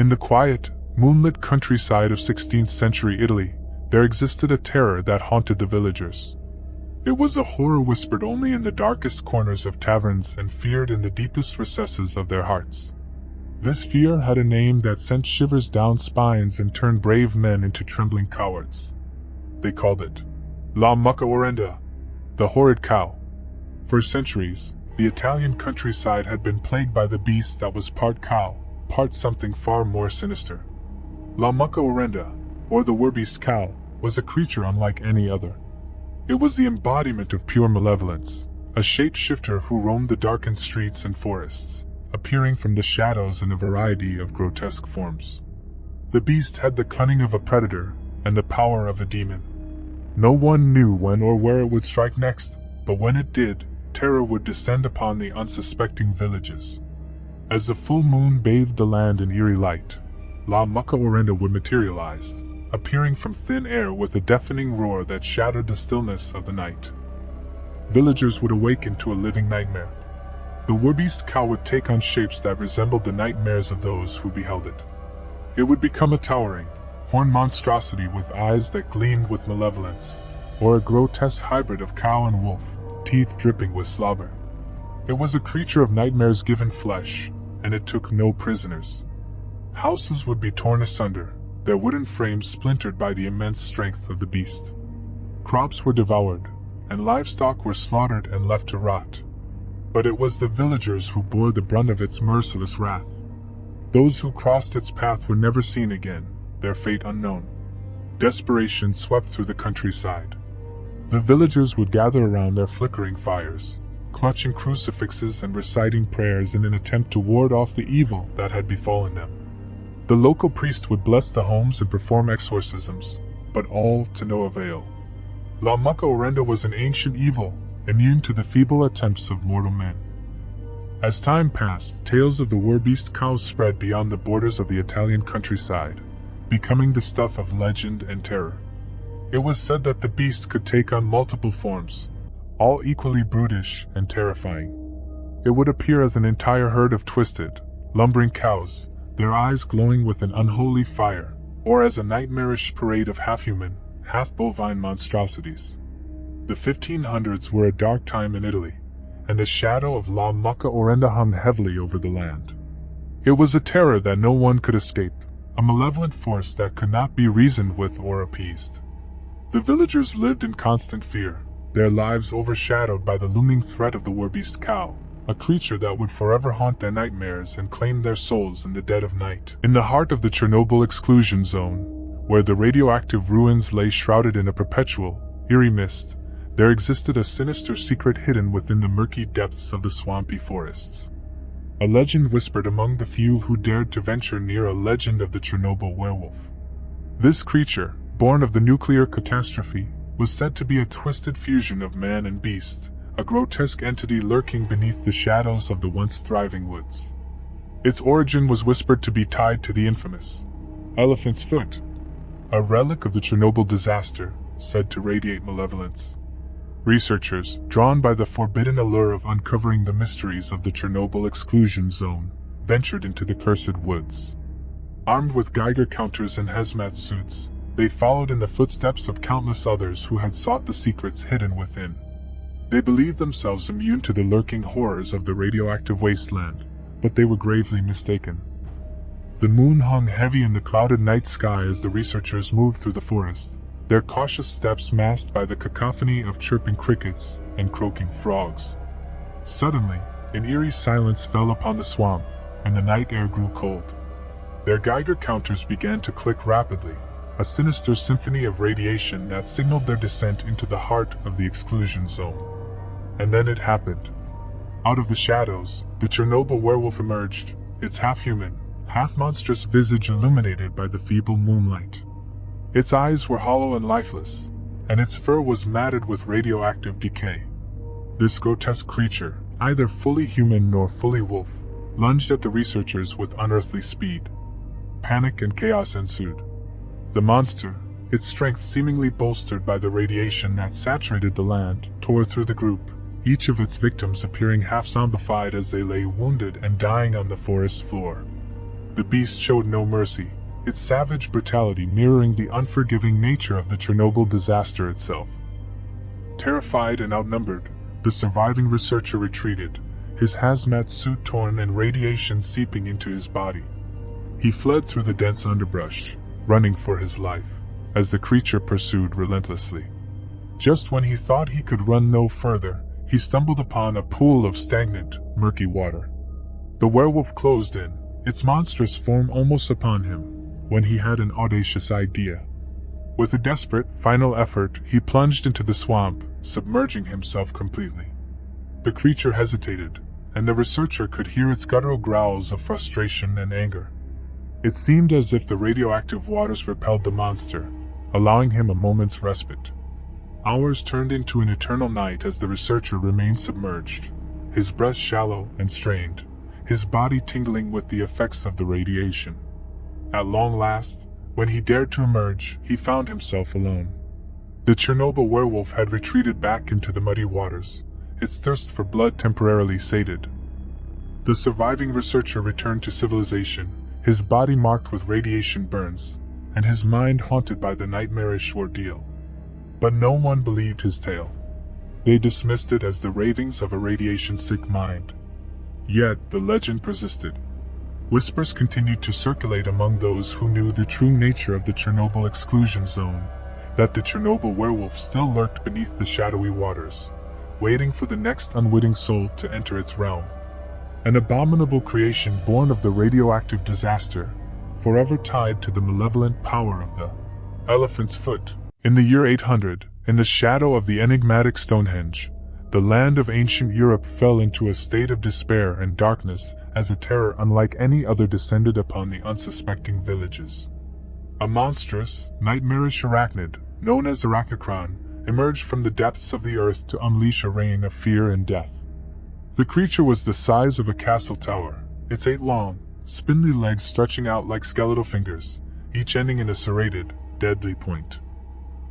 In the quiet, moonlit countryside of 16th century Italy, there existed a terror that haunted the villagers. It was a horror whispered only in the darkest corners of taverns and feared in the deepest recesses of their hearts. This fear had a name that sent shivers down spines and turned brave men into trembling cowards. They called it La Mucca Orrenda, the horrid cow. For centuries, the Italian countryside had been plagued by the beast that was part cow, part something far more sinister. La Mucca Orrenda, or the Werbeast cow, was a creature unlike any other. It was the embodiment of pure malevolence, a shapeshifter who roamed the darkened streets and forests, appearing from the shadows in a variety of grotesque forms. The beast had the cunning of a predator and the power of a demon. No one knew when or where it would strike next, but when it did, terror would descend upon the unsuspecting villages. As the full moon bathed the land in eerie light, La Mucca Orrenda would materialize, appearing from thin air with a deafening roar that shattered the stillness of the night. Villagers would awaken to a living nightmare. The Werbeast cow would take on shapes that resembled the nightmares of those who beheld it. It would become a towering, horned monstrosity with eyes that gleamed with malevolence, or a grotesque hybrid of cow and wolf, teeth dripping with slobber. It was a creature of nightmares given flesh, and it took no prisoners. Houses would be torn asunder, their wooden frames splintered by the immense strength of the beast. Crops were devoured, and livestock were slaughtered and left to rot. But it was the villagers who bore the brunt of its merciless wrath. Those who crossed its path were never seen again, their fate unknown. Desperation swept through the countryside. The villagers would gather around their flickering fires, clutching crucifixes and reciting prayers in an attempt to ward off the evil that had befallen them. The local priest would bless the homes and perform exorcisms, but all to no avail. La Mucca Orrenda was an ancient evil, immune to the feeble attempts of mortal men. As time passed, tales of the Werbeast cows spread beyond the borders of the Italian countryside, becoming the stuff of legend and terror. It was said that the beast could take on multiple forms, all equally brutish and terrifying. It would appear as an entire herd of twisted, lumbering cows, their eyes glowing with an unholy fire, or as a nightmarish parade of half-human, half-bovine monstrosities. The 1500s were a dark time in Italy, and the shadow of La Mucca Orrenda hung heavily over the land. It was a terror that no one could escape, a malevolent force that could not be reasoned with or appeased. The villagers lived in constant fear, their lives overshadowed by the looming threat of the Werbeast cow, a creature that would forever haunt their nightmares and claim their souls in the dead of night. In the heart of the Chernobyl exclusion zone, where the radioactive ruins lay shrouded in a perpetual, eerie mist, there existed a sinister secret hidden within the murky depths of the swampy forests. A legend whispered among the few who dared to venture near a legend of the Chernobyl werewolf. This creature, born of the nuclear catastrophe, was said to be a twisted fusion of man and beast, a grotesque entity lurking beneath the shadows of the once thriving woods. Its origin was whispered to be tied to the infamous elephant's foot, a relic of the Chernobyl disaster, said to radiate malevolence. Researchers, drawn by the forbidden allure of uncovering the mysteries of the Chernobyl exclusion zone, ventured into the cursed woods. Armed with Geiger counters and hazmat suits, they followed in the footsteps of countless others who had sought the secrets hidden within. They believed themselves immune to the lurking horrors of the radioactive wasteland, but they were gravely mistaken. The moon hung heavy in the clouded night sky as the researchers moved through the forest, their cautious steps masked by the cacophony of chirping crickets and croaking frogs. Suddenly, an eerie silence fell upon the swamp, and the night air grew cold. Their Geiger counters began to click rapidly, a sinister symphony of radiation that signaled their descent into the heart of the exclusion zone. And then it happened. Out of the shadows, the Chernobyl werewolf emerged, its half-human, half-monstrous visage illuminated by the feeble moonlight. Its eyes were hollow and lifeless, and its fur was matted with radioactive decay. This grotesque creature, either fully human nor fully wolf, lunged at the researchers with unearthly speed. Panic and chaos ensued. The monster, its strength seemingly bolstered by the radiation that saturated the land, tore through the group, each of its victims appearing half-zombified as they lay wounded and dying on the forest floor. The beast showed no mercy, its savage brutality mirroring the unforgiving nature of the Chernobyl disaster itself. Terrified and outnumbered, the surviving researcher retreated, his hazmat suit torn and radiation seeping into his body. He fled through the dense underbrush, running for his life, as the creature pursued relentlessly. Just when he thought he could run no further, he stumbled upon a pool of stagnant, murky water. The werewolf closed in, its monstrous form almost upon him, when he had an audacious idea. With a desperate, final effort, he plunged into the swamp, submerging himself completely. The creature hesitated, and the researcher could hear its guttural growls of frustration and anger. It seemed as if the radioactive waters repelled the monster, allowing him a moment's respite. Hours turned into an eternal night as the researcher remained submerged, his breath shallow and strained, his body tingling with the effects of the radiation. At long last, when he dared to emerge, he found himself alone. The Chernobyl werewolf had retreated back into the muddy waters, its thirst for blood temporarily sated. The surviving researcher returned to civilization, his body marked with radiation burns, and his mind haunted by the nightmarish ordeal. But no one believed his tale. They dismissed it as the ravings of a radiation-sick mind. Yet the legend persisted. Whispers continued to circulate among those who knew the true nature of the Chernobyl exclusion zone, that the Chernobyl werewolf still lurked beneath the shadowy waters, waiting for the next unwitting soul to enter its realm. An abominable creation born of the radioactive disaster, forever tied to the malevolent power of the elephant's foot. In the year 800, in the shadow of the enigmatic Stonehenge, the land of ancient Europe fell into a state of despair and darkness as a terror unlike any other descended upon the unsuspecting villages. A monstrous, nightmarish arachnid, known as Arachnicron, emerged from the depths of the earth to unleash a reign of fear and death. The creature was the size of a castle tower, its 8 long, spindly legs stretching out like skeletal fingers, each ending in a serrated, deadly point.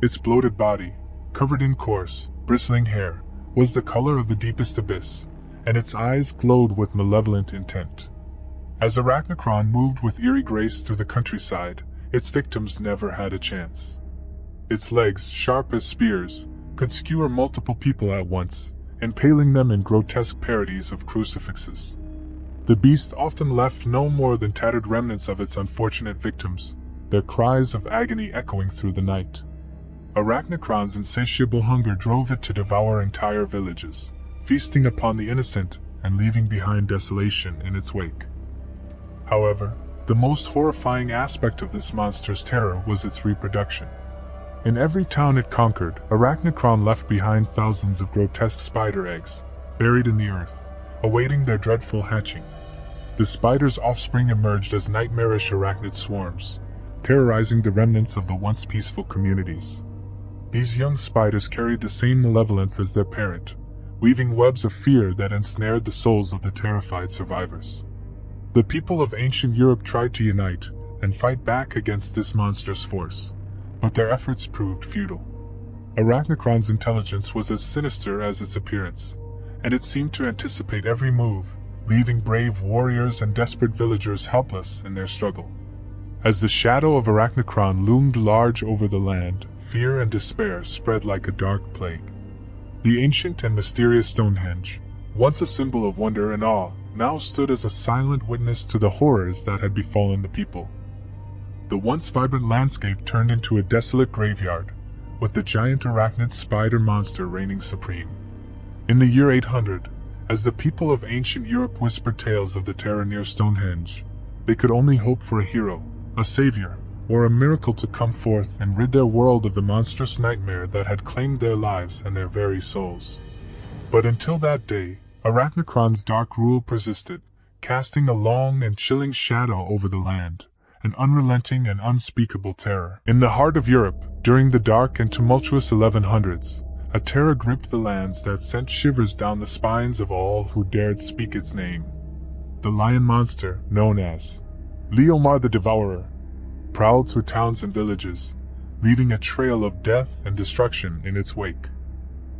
Its bloated body, covered in coarse, bristling hair, was the color of the deepest abyss, and its eyes glowed with malevolent intent. As Arachnicron moved with eerie grace through the countryside, its victims never had a chance. Its legs, sharp as spears, could skewer multiple people at once, impaling them in grotesque parodies of crucifixes. The beast often left no more than tattered remnants of its unfortunate victims, their cries of agony echoing through the night. Arachnicron's insatiable hunger drove it to devour entire villages, feasting upon the innocent and leaving behind desolation in its wake. However, the most horrifying aspect of this monster's terror was its reproduction. In every town it conquered, Arachnicron left behind thousands of grotesque spider eggs, buried in the earth, awaiting their dreadful hatching. The spider's offspring emerged as nightmarish arachnid swarms, terrorizing the remnants of the once peaceful communities. These young spiders carried the same malevolence as their parent, weaving webs of fear that ensnared the souls of the terrified survivors. The people of ancient Europe tried to unite and fight back against this monstrous force, but their efforts proved futile. Arachnicron's intelligence was as sinister as its appearance, and it seemed to anticipate every move, leaving brave warriors and desperate villagers helpless in their struggle. As the shadow of Arachnicron loomed large over the land, fear and despair spread like a dark plague. The ancient and mysterious Stonehenge, once a symbol of wonder and awe, now stood as a silent witness to the horrors that had befallen the people. The once vibrant landscape turned into a desolate graveyard, with the giant arachnid spider monster reigning supreme. In the year 800, as the people of ancient Europe whispered tales of the terror near Stonehenge, they could only hope for a hero, a savior, or a miracle to come forth and rid their world of the monstrous nightmare that had claimed their lives and their very souls. But until that day, Arachnicron's dark rule persisted, casting a long and chilling shadow over the land, an unrelenting and unspeakable terror. In the heart of Europe, during the dark and tumultuous 1100s, a terror gripped the lands that sent shivers down the spines of all who dared speak its name. The lion monster, known as Leomar the Devourer, prowled through towns and villages, leaving a trail of death and destruction in its wake.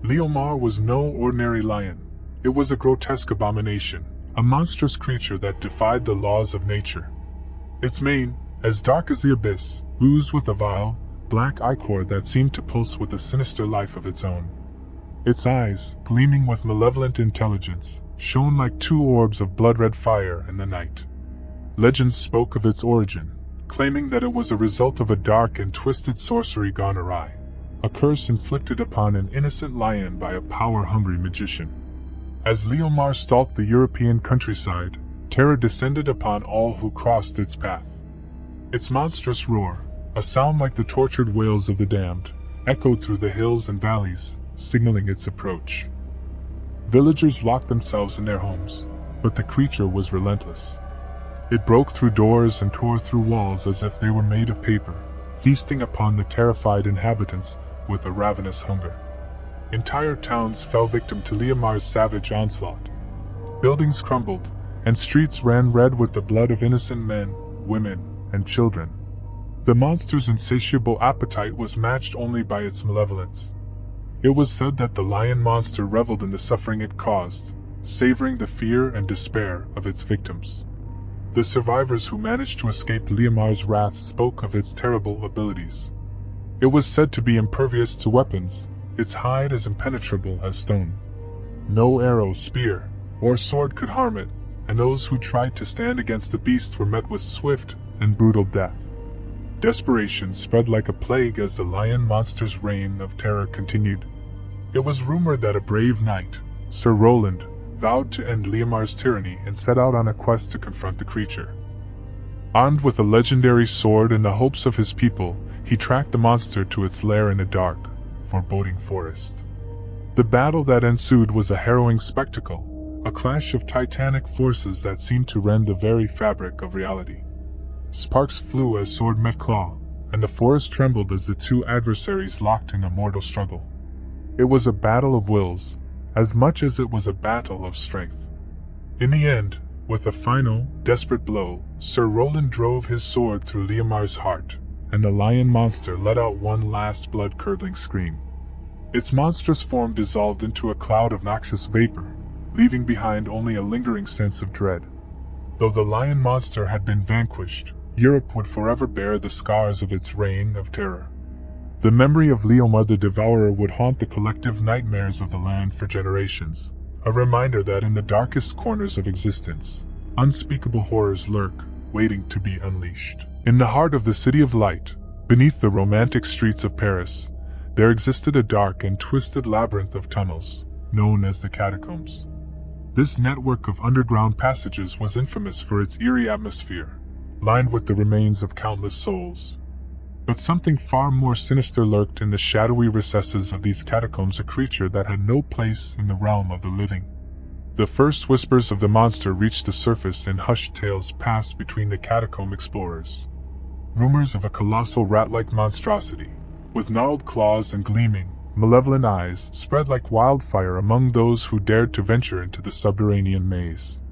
Leomar was no ordinary lion. It was a grotesque abomination, a monstrous creature that defied the laws of nature. Its mane, as dark as the abyss, oozed with a vile, black ichor that seemed to pulse with a sinister life of its own. Its eyes, gleaming with malevolent intelligence, shone like two orbs of blood-red fire in the night. Legends spoke of its origin, claiming that it was a result of a dark and twisted sorcery gone awry, a curse inflicted upon an innocent lion by a power-hungry magician. As Leomar stalked the European countryside, terror descended upon all who crossed its path. Its monstrous roar, a sound like the tortured wails of the damned, echoed through the hills and valleys, signaling its approach. Villagers locked themselves in their homes, but the creature was relentless. It broke through doors and tore through walls as if they were made of paper, feasting upon the terrified inhabitants with a ravenous hunger. Entire towns fell victim to Leomar's savage onslaught. Buildings crumbled, and streets ran red with the blood of innocent men, women, and children. The monster's insatiable appetite was matched only by its malevolence. It was said that the lion monster reveled in the suffering it caused, savoring the fear and despair of its victims. The survivors who managed to escape Leomar's wrath spoke of its terrible abilities. It was said to be impervious to weapons, its hide as impenetrable as stone. No arrow, spear, or sword could harm it, and those who tried to stand against the beast were met with swift and brutal death. Desperation spread like a plague as the lion monster's reign of terror continued. It was rumored that a brave knight, Sir Roland, vowed to end Leomar's tyranny and set out on a quest to confront the creature. Armed with a legendary sword in the hopes of his people, he tracked the monster to its lair in a dark, foreboding forest. The battle that ensued was a harrowing spectacle, a clash of titanic forces that seemed to rend the very fabric of reality. Sparks flew as sword met claw, and the forest trembled as the two adversaries locked in a mortal struggle. It was a battle of wills, as much as it was a battle of strength. In the end, with a final, desperate blow, Sir Roland drove his sword through Leomar's heart, and the lion monster let out one last blood-curdling scream. Its monstrous form dissolved into a cloud of noxious vapor, leaving behind only a lingering sense of dread. Though the lion monster had been vanquished, Europe would forever bear the scars of its reign of terror. The memory of Leomar the Devourer would haunt the collective nightmares of the land for generations, a reminder that in the darkest corners of existence, unspeakable horrors lurk, waiting to be unleashed. In the heart of the City of Light, beneath the romantic streets of Paris, there existed a dark and twisted labyrinth of tunnels, known as the Catacombs. This network of underground passages was infamous for its eerie atmosphere, lined with the remains of countless souls. But something far more sinister lurked in the shadowy recesses of these catacombs, a creature that had no place in the realm of the living. The first whispers of the monster reached the surface and hushed tales passed between the catacomb explorers. Rumors of a colossal rat-like monstrosity, with gnarled claws and gleaming, malevolent eyes, spread like wildfire among those who dared to venture into the subterranean maze.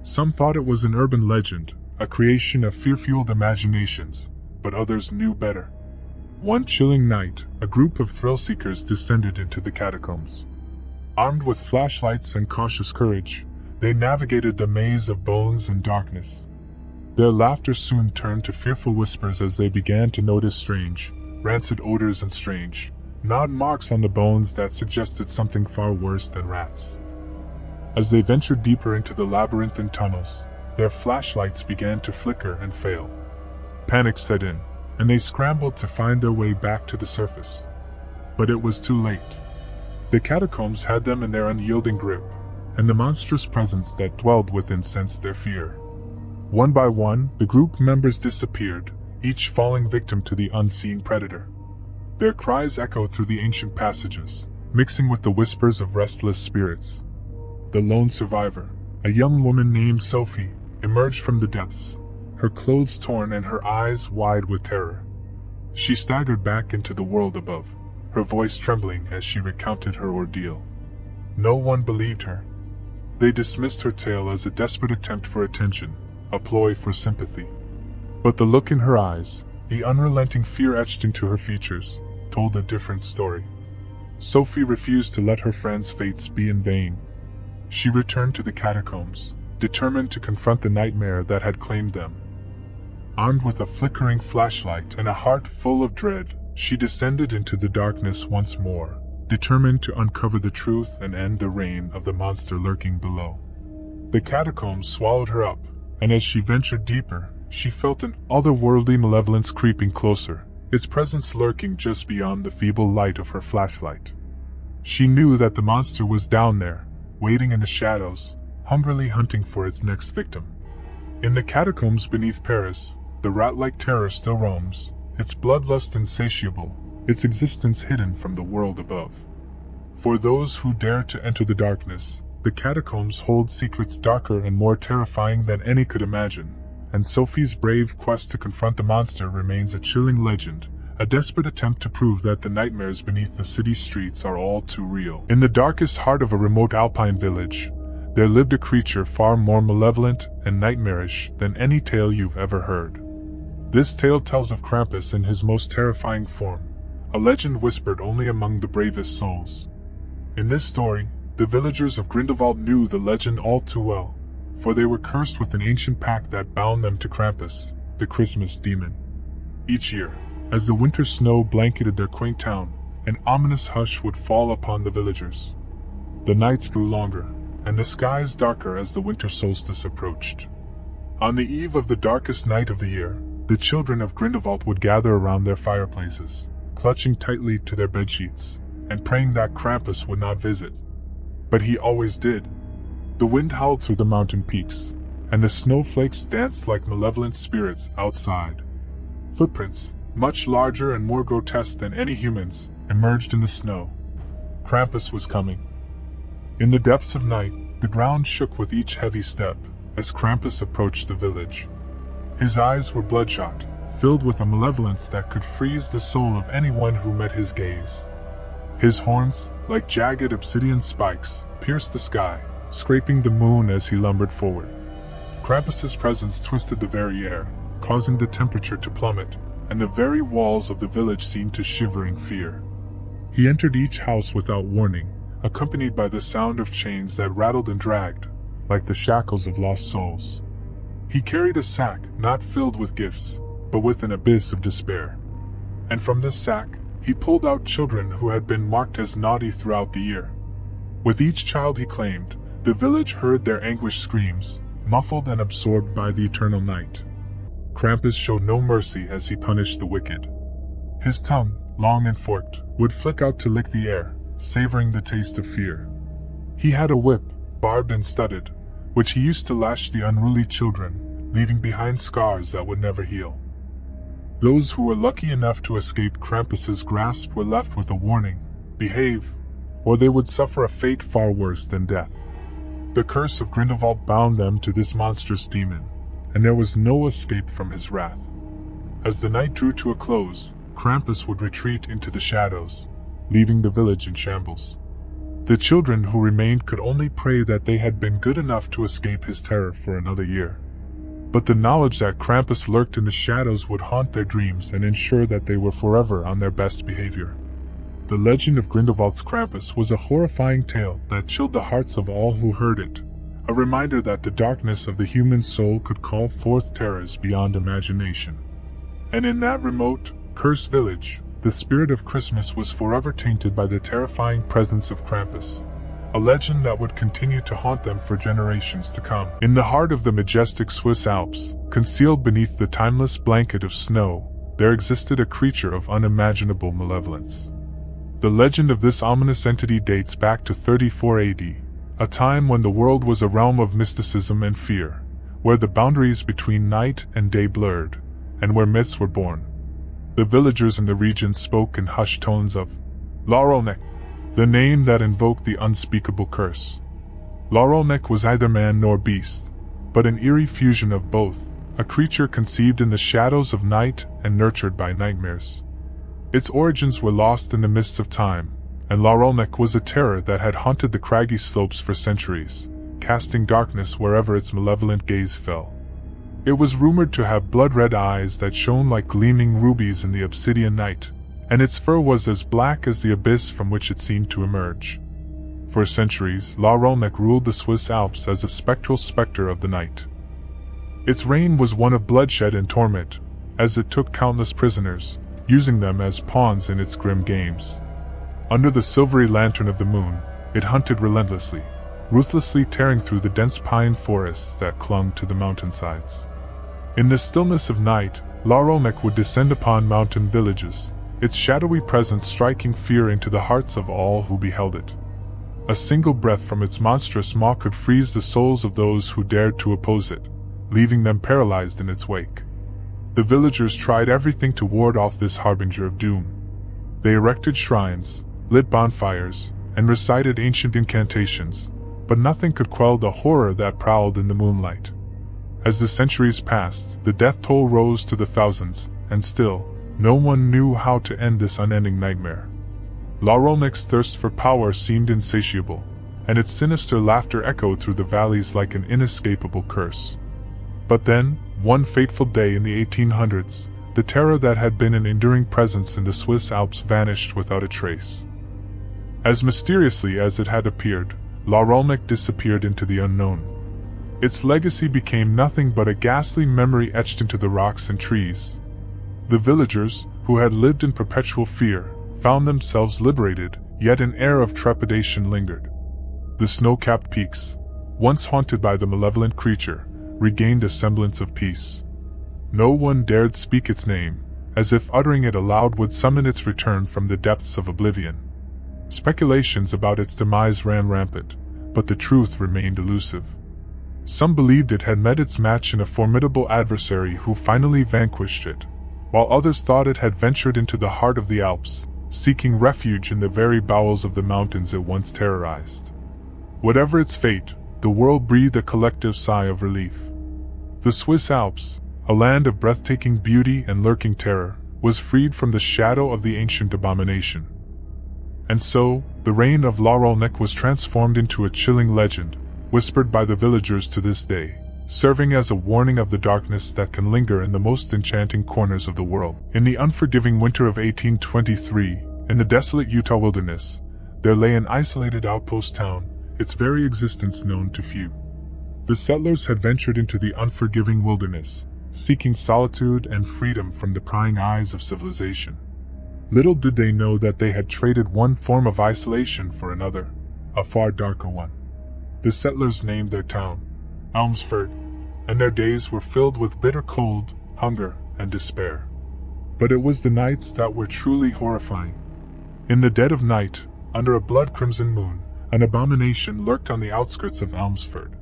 Some thought it was an urban legend, a creation of fear-fueled imaginations, but others knew better. One chilling night, a group of thrill-seekers descended into the catacombs. Armed with flashlights and cautious courage, they navigated the maze of bones and darkness. Their laughter soon turned to fearful whispers as they began to notice strange, rancid odors and strange, gnawed marks on the bones that suggested something far worse than rats. As they ventured deeper into the labyrinthine tunnels, their flashlights began to flicker and fail. Panic set in, and they scrambled to find their way back to the surface. But it was too late. The catacombs had them in their unyielding grip, and the monstrous presence that dwelled within sensed their fear. One by one, the group members disappeared, each falling victim to the unseen predator. Their cries echoed through the ancient passages, mixing with the whispers of restless spirits. The lone survivor, a young woman named Sophie, emerged from the depths, her clothes torn and her eyes wide with terror. She staggered back into the world above, her voice trembling as she recounted her ordeal. No one believed her. They dismissed her tale as a desperate attempt for attention, a ploy for sympathy. But the look in her eyes, the unrelenting fear etched into her features, told a different story. Sophie refused to let her friends' fates be in vain. She returned to the catacombs, determined to confront the nightmare that had claimed them. Armed with a flickering flashlight and a heart full of dread, she descended into the darkness once more, determined to uncover the truth and end the reign of the monster lurking below. The catacombs swallowed her up, and as she ventured deeper, she felt an otherworldly malevolence creeping closer, its presence lurking just beyond the feeble light of her flashlight. She knew that the monster was down there, waiting in the shadows, hungrily hunting for its next victim. In the catacombs beneath Paris, the rat-like terror still roams, its bloodlust insatiable, its existence hidden from the world above. For those who dare to enter the darkness, the catacombs hold secrets darker and more terrifying than any could imagine, and Sophie's brave quest to confront the monster remains a chilling legend, a desperate attempt to prove that the nightmares beneath the city streets are all too real. In the darkest heart of a remote alpine village, there lived a creature far more malevolent and nightmarish than any tale you've ever heard. This tale tells of Krampus in his most terrifying form, a legend whispered only among the bravest souls. In this story, the villagers of Grindelwald knew the legend all too well, for they were cursed with an ancient pact that bound them to Krampus, the Christmas demon. Each year, as the winter snow blanketed their quaint town, an ominous hush would fall upon the villagers. The nights grew longer, and the skies darker as the winter solstice approached. On the eve of the darkest night of the year, the children of Grindelwald would gather around their fireplaces, clutching tightly to their bedsheets, and praying that Krampus would not visit. But he always did. The wind howled through the mountain peaks, and the snowflakes danced like malevolent spirits outside. Footprints, much larger and more grotesque than any humans, emerged in the snow. Krampus was coming. In the depths of night, the ground shook with each heavy step, as Krampus approached the village. His eyes were bloodshot, filled with a malevolence that could freeze the soul of anyone who met his gaze. His horns, like jagged obsidian spikes, pierced the sky, scraping the moon as he lumbered forward. Krampus's presence twisted the very air, causing the temperature to plummet, and the very walls of the village seemed to shiver in fear. He entered each house without warning, accompanied by the sound of chains that rattled and dragged, like the shackles of lost souls. He carried a sack not filled with gifts, but with an abyss of despair. And from this sack, he pulled out children who had been marked as naughty throughout the year. With each child he claimed, the village heard their anguished screams, muffled and absorbed by the eternal night. Krampus showed no mercy as he punished the wicked. His tongue, long and forked, would flick out to lick the air, savoring the taste of fear. He had a whip, barbed and studded, which he used to lash the unruly children, leaving behind scars that would never heal. Those who were lucky enough to escape Krampus's grasp were left with a warning: behave, or they would suffer a fate far worse than death. The curse of Grindelwald bound them to this monstrous demon, and there was no escape from his wrath. As the night drew to a close, Krampus would retreat into the shadows, leaving the village in shambles. The children who remained could only pray that they had been good enough to escape his terror for another year. But the knowledge that Krampus lurked in the shadows would haunt their dreams and ensure that they were forever on their best behavior. The legend of Grindelwald's Krampus was a horrifying tale that chilled the hearts of all who heard it, a reminder that the darkness of the human soul could call forth terrors beyond imagination. And in that remote, cursed village, the spirit of Christmas was forever tainted by the terrifying presence of Krampus, a legend that would continue to haunt them for generations to come. In the heart of the majestic Swiss Alps, concealed beneath the timeless blanket of snow, there existed a creature of unimaginable malevolence. The legend of this ominous entity dates back to 34 AD, a time when the world was a realm of mysticism and fear, where the boundaries between night and day blurred, and where myths were born. The villagers in the region spoke in hushed tones of Laurelneck, the name that invoked the unspeakable curse. Laurelneck was neither man nor beast, but an eerie fusion of both, a creature conceived in the shadows of night and nurtured by nightmares. Its origins were lost in the mists of time, and Laurelneck was a terror that had haunted the craggy slopes for centuries, casting darkness wherever its malevolent gaze fell. It was rumored to have blood-red eyes that shone like gleaming rubies in the obsidian night, and its fur was as black as the abyss from which it seemed to emerge. For centuries, Laurelneck ruled the Swiss Alps as a spectral specter of the night. Its reign was one of bloodshed and torment, as it took countless prisoners, using them as pawns in its grim games. Under the silvery lantern of the moon, it hunted relentlessly, ruthlessly tearing through the dense pine forests that clung to the mountainsides. In the stillness of night, La Rolmec would descend upon mountain villages, its shadowy presence striking fear into the hearts of all who beheld it. A single breath from its monstrous maw could freeze the souls of those who dared to oppose it, leaving them paralyzed in its wake. The villagers tried everything to ward off this harbinger of doom. They erected shrines, lit bonfires, and recited ancient incantations, but nothing could quell the horror that prowled in the moonlight. As the centuries passed, the death toll rose to the thousands, and still, no one knew how to end this unending nightmare. La Rolmec's thirst for power seemed insatiable, and its sinister laughter echoed through the valleys like an inescapable curse. But then, one fateful day in the 1800s, the terror that had been an enduring presence in the Swiss Alps vanished without a trace. As mysteriously as it had appeared, La Rolmec disappeared into the unknown. Its legacy became nothing but a ghastly memory etched into the rocks and trees. The villagers, who had lived in perpetual fear, found themselves liberated, yet an air of trepidation lingered. The snow-capped peaks, once haunted by the malevolent creature, regained a semblance of peace. No one dared speak its name, as if uttering it aloud would summon its return from the depths of oblivion. Speculations about its demise ran rampant, but the truth remained elusive. Some believed it had met its match in a formidable adversary who finally vanquished it, while others thought it had ventured into the heart of the Alps, seeking refuge in the very bowels of the mountains it once terrorized. Whatever its fate, the world breathed a collective sigh of relief. The Swiss Alps, a land of breathtaking beauty and lurking terror, was freed from the shadow of the ancient abomination. And so, the reign of La Rolmec was transformed into a chilling legend, whispered by the villagers to this day, serving as a warning of the darkness that can linger in the most enchanting corners of the world. In the unforgiving winter of 1823, in the desolate Utah wilderness, there lay an isolated outpost town, its very existence known to few. The settlers had ventured into the unforgiving wilderness, seeking solitude and freedom from the prying eyes of civilization. Little did they know that they had traded one form of isolation for another, a far darker one. The settlers named their town Elmsford, and their days were filled with bitter cold, hunger, and despair. But it was the nights that were truly horrifying. In the dead of night, under a blood-crimson moon, an abomination lurked on the outskirts of Elmsford.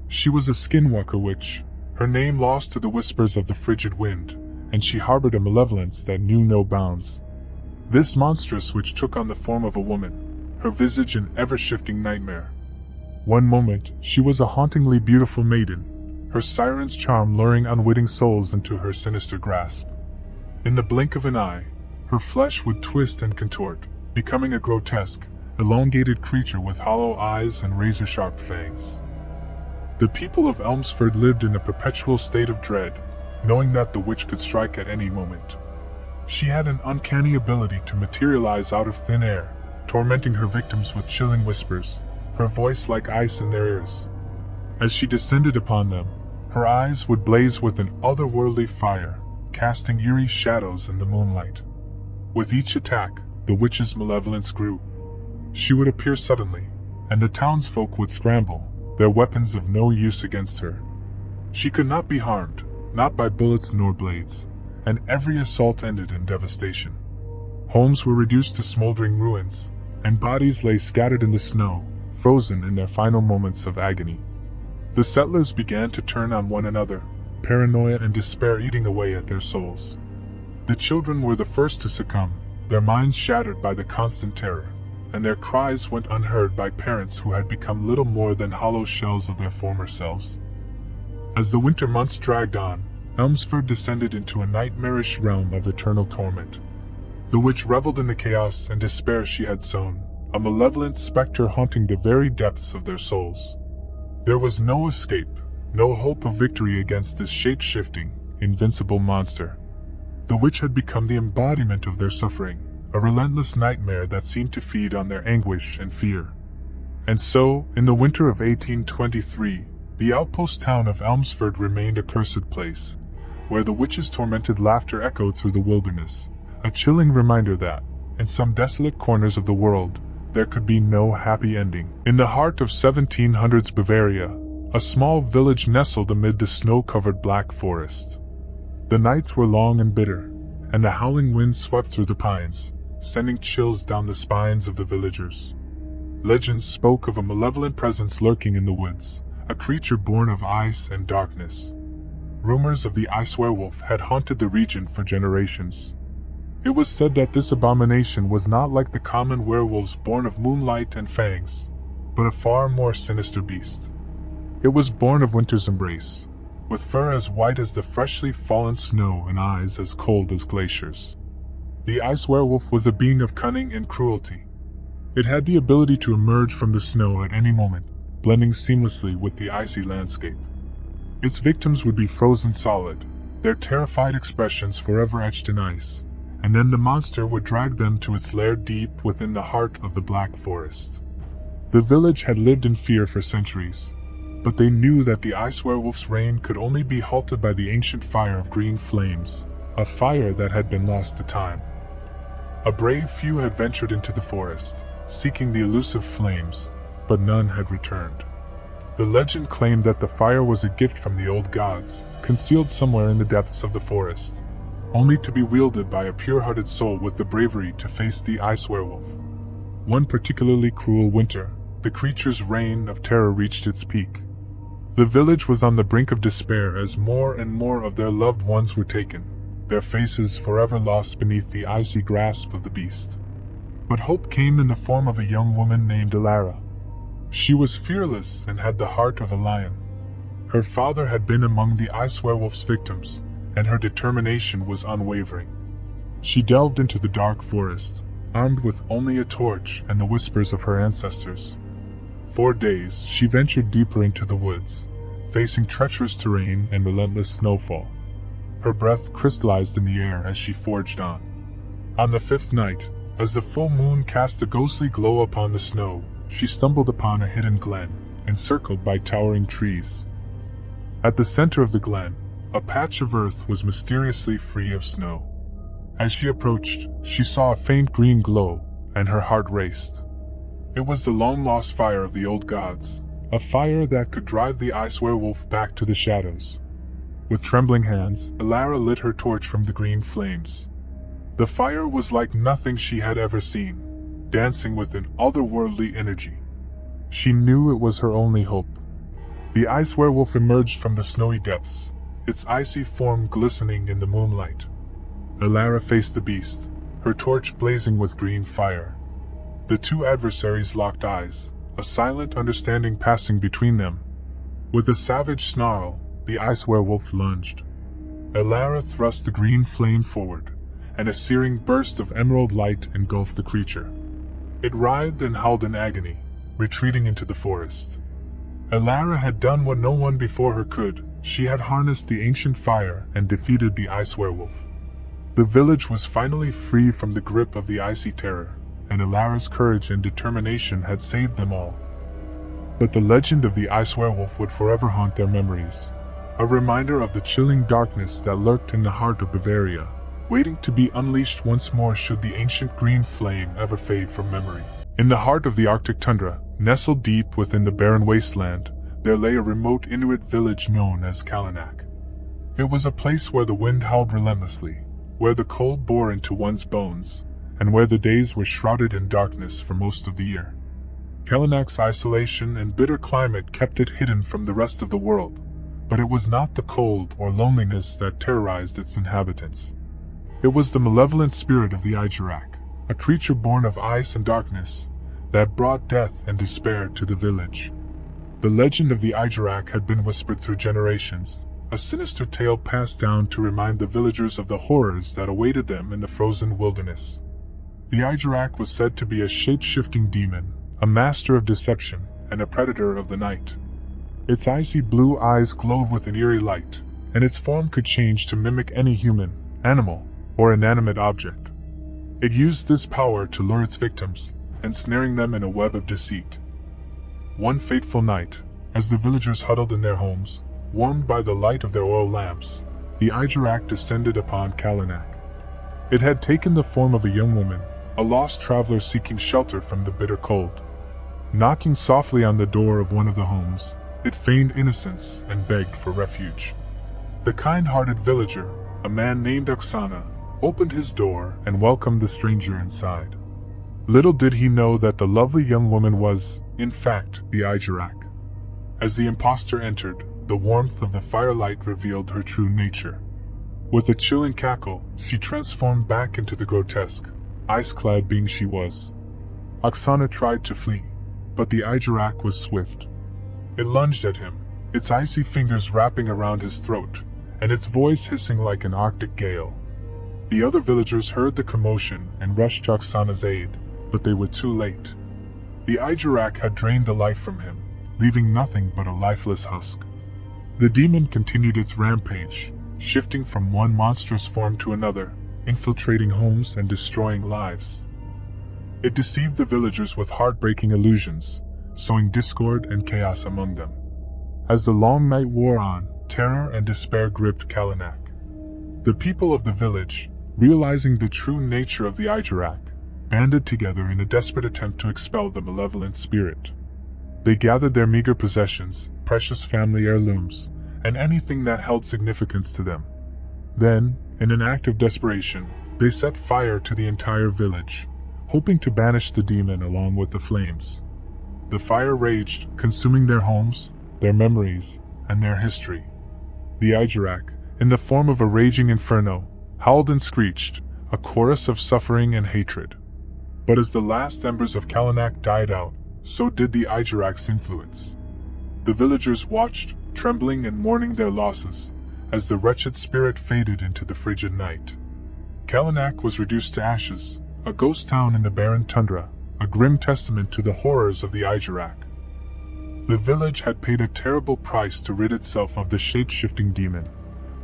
She was a skinwalker witch, her name lost to the whispers of the frigid wind, and she harbored a malevolence that knew no bounds. This monstrous witch took on the form of a woman, her visage an ever-shifting nightmare. One moment, she was a hauntingly beautiful maiden, her siren's charm luring unwitting souls into her sinister grasp. In the blink of an eye, her flesh would twist and contort, becoming a grotesque, elongated creature with hollow eyes and razor-sharp fangs. The people of Elmsford lived in a perpetual state of dread, knowing that the witch could strike at any moment. She had an uncanny ability to materialize out of thin air, tormenting her victims with chilling whispers, her voice like ice in their ears. As she descended upon them, her eyes would blaze with an otherworldly fire, casting eerie shadows in the moonlight. With each attack, the witch's malevolence grew. She would appear suddenly, and the townsfolk would scramble, their weapons of no use against her. She could not be harmed, not by bullets nor blades, and every assault ended in devastation. Homes were reduced to smoldering ruins, and bodies lay scattered in the snow, frozen in their final moments of agony. The settlers began to turn on one another, paranoia and despair eating away at their souls. The children were the first to succumb, their minds shattered by the constant terror, and their cries went unheard by parents who had become little more than hollow shells of their former selves. As the winter months dragged on, Elmsford descended into a nightmarish realm of eternal torment. The witch reveled in the chaos and despair she had sown, a malevolent specter haunting the very depths of their souls. There was no escape, no hope of victory against this shape-shifting, invincible monster. The witch had become the embodiment of their suffering, a relentless nightmare that seemed to feed on their anguish and fear. And so, in the winter of 1823, The outpost town of Elmsford remained a cursed place, where the witches' tormented laughter echoed through the wilderness, a chilling reminder that, in some desolate corners of the world, there could be no happy ending. In the heart of 1700s Bavaria, a small village nestled amid the snow-covered Black Forest. The nights were long and bitter, and the howling wind swept through the pines, sending chills down the spines of the villagers. Legends spoke of a malevolent presence lurking in the woods, a creature born of ice and darkness. Rumors of the ice werewolf had haunted the region for generations. It was said that this abomination was not like the common werewolves born of moonlight and fangs, but a far more sinister beast. It was born of winter's embrace, with fur as white as the freshly fallen snow and eyes as cold as glaciers. The ice werewolf was a being of cunning and cruelty. It had the ability to emerge from the snow at any moment, blending seamlessly with the icy landscape. Its victims would be frozen solid, their terrified expressions forever etched in ice, and then the monster would drag them to its lair deep within the heart of the Black Forest. The village had lived in fear for centuries, but they knew that the ice werewolf's reign could only be halted by the ancient fire of green flames, a fire that had been lost to time. A brave few had ventured into the forest, seeking the elusive flames, but none had returned. The legend claimed that the fire was a gift from the old gods, concealed somewhere in the depths of the forest, only to be wielded by a pure-hearted soul with the bravery to face the ice werewolf. One particularly cruel winter, the creature's reign of terror reached its peak. The village was on the brink of despair as more and more of their loved ones were taken, their faces forever lost beneath the icy grasp of the beast. But hope came in the form of a young woman named Alara. She was fearless and had the heart of a lion. Her father had been among the ice werewolf's victims, and her determination was unwavering. She delved into the dark forest, armed with only a torch and the whispers of her ancestors. For days, she ventured deeper into the woods, facing treacherous terrain and relentless snowfall. Her breath crystallized in the air as she forged on. On the fifth night, as the full moon cast a ghostly glow upon the snow, she stumbled upon a hidden glen, encircled by towering trees. At the center of the glen, a patch of earth was mysteriously free of snow. As she approached, she saw a faint green glow, and her heart raced. It was the long-lost fire of the old gods, a fire that could drive the ice werewolf back to the shadows. With trembling hands, Alara lit her torch from the green flames. The fire was like nothing she had ever seen, dancing with an otherworldly energy. She knew it was her only hope. The ice werewolf emerged from the snowy depths, its icy form glistening in the moonlight. Alara faced the beast, her torch blazing with green fire. The two adversaries locked eyes, a silent understanding passing between them. With a savage snarl, the ice werewolf lunged. Alara thrust the green flame forward, and a searing burst of emerald light engulfed the creature. It writhed and howled in agony, retreating into the forest. Alara had done what no one before her could. She had harnessed the ancient fire and defeated the ice werewolf. The village was finally free from the grip of the icy terror, and Alara's courage and determination had saved them all. But the legend of the ice werewolf would forever haunt their memories, a reminder of the chilling darkness that lurked in the heart of Bavaria, waiting to be unleashed once more should the ancient green flame ever fade from memory. In the heart of the Arctic tundra, nestled deep within the barren wasteland, there lay a remote Inuit village known as Kalanak. It was a place where the wind howled relentlessly, where the cold bore into one's bones, and where the days were shrouded in darkness for most of the year. Kalanak's isolation and bitter climate kept it hidden from the rest of the world, but it was not the cold or loneliness that terrorized its inhabitants. It was the malevolent spirit of the Ijurak, a creature born of ice and darkness, that brought death and despair to the village. The legend of the Ijurak had been whispered through generations, a sinister tale passed down to remind the villagers of the horrors that awaited them in the frozen wilderness. The Ijurak was said to be a shape-shifting demon, a master of deception, and a predator of the night. Its icy blue eyes glowed with an eerie light, and its form could change to mimic any human, animal, or inanimate object. It used this power to lure its victims, ensnaring them in a web of deceit. One fateful night, As the villagers huddled in their homes, warmed by the light of their oil lamps, the Ijurak descended upon Kalanak. It had taken the form of a young woman, a lost traveler seeking shelter from the bitter cold. Knocking softly on the door of one of the homes, it feigned innocence and begged for refuge. The kind-hearted villager, a man named Oksana, opened his door and welcomed the stranger inside. Little did he know that the lovely young woman was, in fact, the Ijurak. As the impostor entered, the warmth of the firelight revealed her true nature. With a chilling cackle, she transformed back into the grotesque, ice-clad being she was. Oksana tried to flee, but the Ijurak was swift. It lunged at him, its icy fingers wrapping around his throat, and its voice hissing like an Arctic gale. The other villagers heard the commotion and rushed to Oksana's aid, but they were too late. The Ijurak had drained the life from him, leaving nothing but a lifeless husk. The demon continued its rampage, shifting from one monstrous form to another, infiltrating homes and destroying lives. It deceived the villagers with heartbreaking illusions, sowing discord and chaos among them. As the long night wore on, terror and despair gripped Kalanak. The people of the village, realizing the true nature of the Ijurak, banded together in a desperate attempt to expel the malevolent spirit. They gathered their meager possessions, precious family heirlooms, and anything that held significance to them. Then, in an act of desperation, they set fire to the entire village, hoping to banish the demon along with the flames. The fire raged, consuming their homes, their memories, and their history. The Ijurak, in the form of a raging inferno, howled and screeched, a chorus of suffering and hatred. But as the last embers of Kalanak died out, so did the Ijurak's influence. The villagers watched, trembling and mourning their losses, as the wretched spirit faded into the frigid night. Kalanak was reduced to ashes, a ghost town in the barren tundra, a grim testament to the horrors of the Ijurak. The village had paid a terrible price to rid itself of the shape-shifting demon,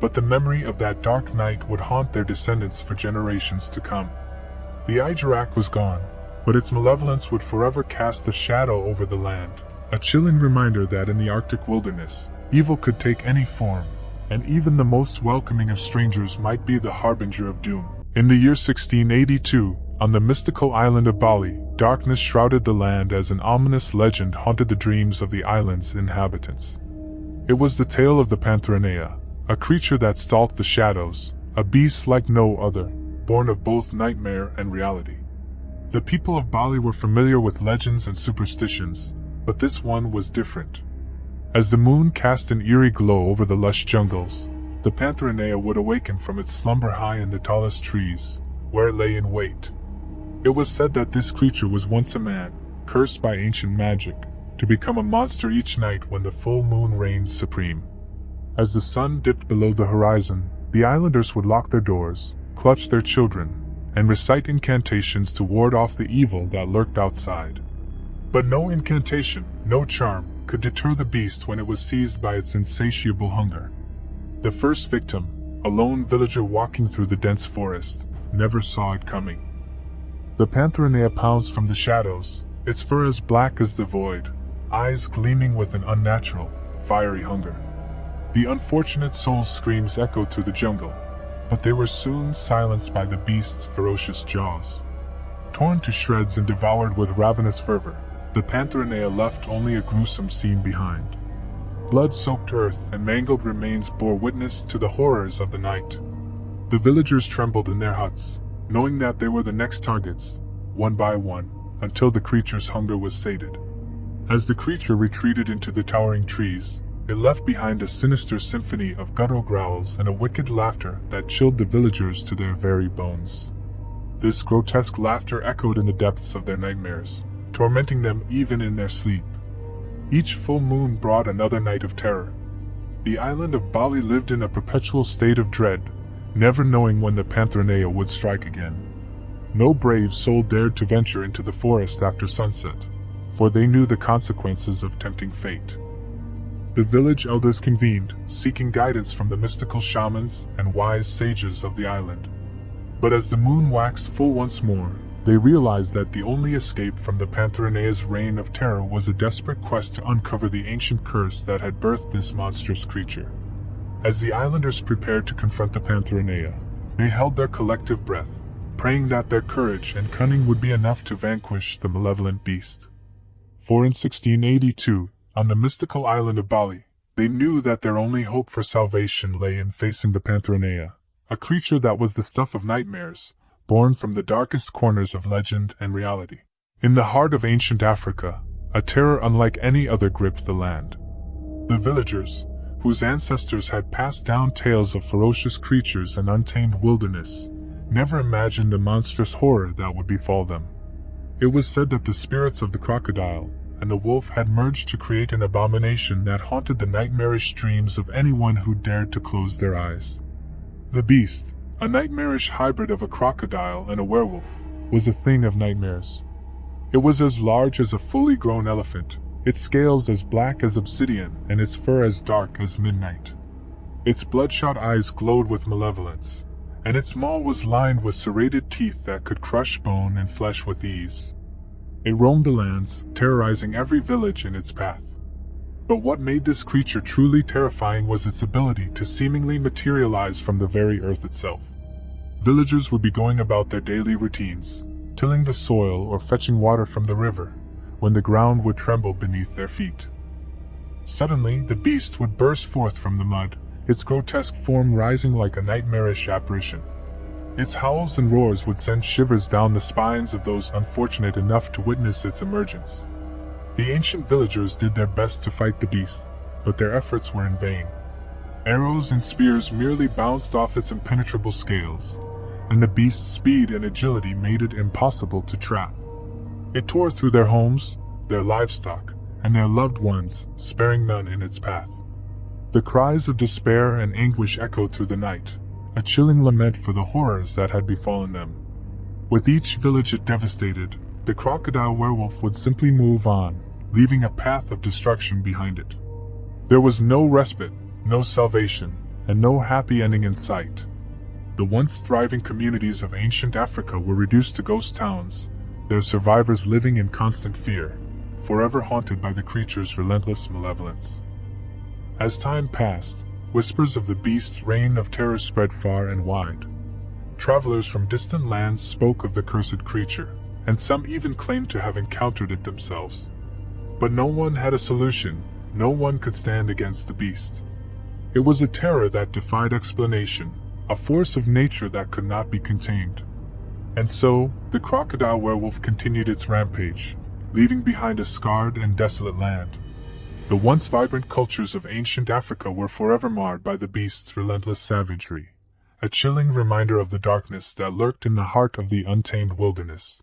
but the memory of that dark night would haunt their descendants for generations to come. The Ijurak was gone, but its malevolence would forever cast a shadow over the land, a chilling reminder that in the Arctic wilderness, evil could take any form, and even the most welcoming of strangers might be the harbinger of doom. In the year 1682, on the mystical island of Bali, darkness shrouded the land as an ominous legend haunted the dreams of the island's inhabitants. It was the tale of the Pantheraneia, a creature that stalked the shadows, a beast like no other, born of both nightmare and reality. The people of Bali were familiar with legends and superstitions, but this one was different. As the moon cast an eerie glow over the lush jungles, the Pantheraneia would awaken from its slumber high in the tallest trees, where it lay in wait. It was said that this creature was once a man, cursed by ancient magic, to become a monster each night when the full moon reigned supreme. As the sun dipped below the horizon, the islanders would lock their doors, clutch their children, and recite incantations to ward off the evil that lurked outside. But no incantation, no charm, could deter the beast when it was seized by its insatiable hunger. The first victim, a lone villager walking through the dense forest, never saw it coming. The Pantheraneia pounced from the shadows, its fur as black as the void, eyes gleaming with an unnatural, fiery hunger. The unfortunate soul's screams echoed through the jungle, but they were soon silenced by the beast's ferocious jaws. Torn to shreds and devoured with ravenous fervor, the Pantheraneia left only a gruesome scene behind. Blood-soaked earth and mangled remains bore witness to the horrors of the night. The villagers trembled in their huts, knowing that they were the next targets, one by one, until the creature's hunger was sated. As the creature retreated into the towering trees, it left behind a sinister symphony of guttural growls and a wicked laughter that chilled the villagers to their very bones. This grotesque laughter echoed in the depths of their nightmares, tormenting them even in their sleep. Each full moon brought another night of terror. The island of Bali lived in a perpetual state of dread, never knowing when the Pantheraneia would strike again. No brave soul dared to venture into the forest after sunset, for they knew the consequences of tempting fate. The village elders convened, seeking guidance from the mystical shamans and wise sages of the island. But as the moon waxed full once more, They realized that the only escape from the Pantheranea's reign of terror was a desperate quest to uncover the ancient curse that had birthed this monstrous creature. As the islanders prepared to confront the Pantheranea, they held their collective breath, praying that their courage and cunning would be enough to vanquish the malevolent beast. For in 1682, on the mystical island of Bali, they knew that their only hope for salvation lay in facing the Pantheranea, a creature that was the stuff of nightmares, born from the darkest corners of legend and reality. In the heart of ancient Africa, a terror unlike any other gripped the land. The villagers, whose ancestors had passed down tales of ferocious creatures and untamed wilderness, never imagined the monstrous horror that would befall them. It was said that the spirits of the crocodile and the wolf had merged to create an abomination that haunted the nightmarish dreams of anyone who dared to close their eyes. The beast, a nightmarish hybrid of a crocodile and a werewolf, was a thing of nightmares. It was as large as a fully grown elephant, its scales as black as obsidian and its fur as dark as midnight. Its bloodshot eyes glowed with malevolence, and its maw was lined with serrated teeth that could crush bone and flesh with ease. It roamed the lands, terrorizing every village in its path. But what made this creature truly terrifying was its ability to seemingly materialize from the very earth itself. Villagers would be going about their daily routines, tilling the soil or fetching water from the river, when the ground would tremble beneath their feet. Suddenly, the beast would burst forth from the mud, its grotesque form rising like a nightmarish apparition. Its howls and roars would send shivers down the spines of those unfortunate enough to witness its emergence. The ancient villagers did their best to fight the beast, but their efforts were in vain. Arrows and spears merely bounced off its impenetrable scales, and the beast's speed and agility made it impossible to trap. It tore through their homes, their livestock, and their loved ones, sparing none in its path. The cries of despair and anguish echoed through the night, a chilling lament for the horrors that had befallen them. With each village it devastated, the crocodile werewolf would simply move on, leaving a path of destruction behind it. There was no respite, no salvation, and no happy ending in sight. The once thriving communities of ancient Africa were reduced to ghost towns, their survivors living in constant fear, forever haunted by the creature's relentless malevolence. As time passed, whispers of the beast's reign of terror spread far and wide. Travelers from distant lands spoke of the cursed creature, and some even claimed to have encountered it themselves. But no one had a solution, no one could stand against the beast. It was a terror that defied explanation, a force of nature that could not be contained. And so, the crocodile werewolf continued its rampage, leaving behind a scarred and desolate land. The once vibrant cultures of ancient Africa were forever marred by the beast's relentless savagery, a chilling reminder of the darkness that lurked in the heart of the untamed wilderness.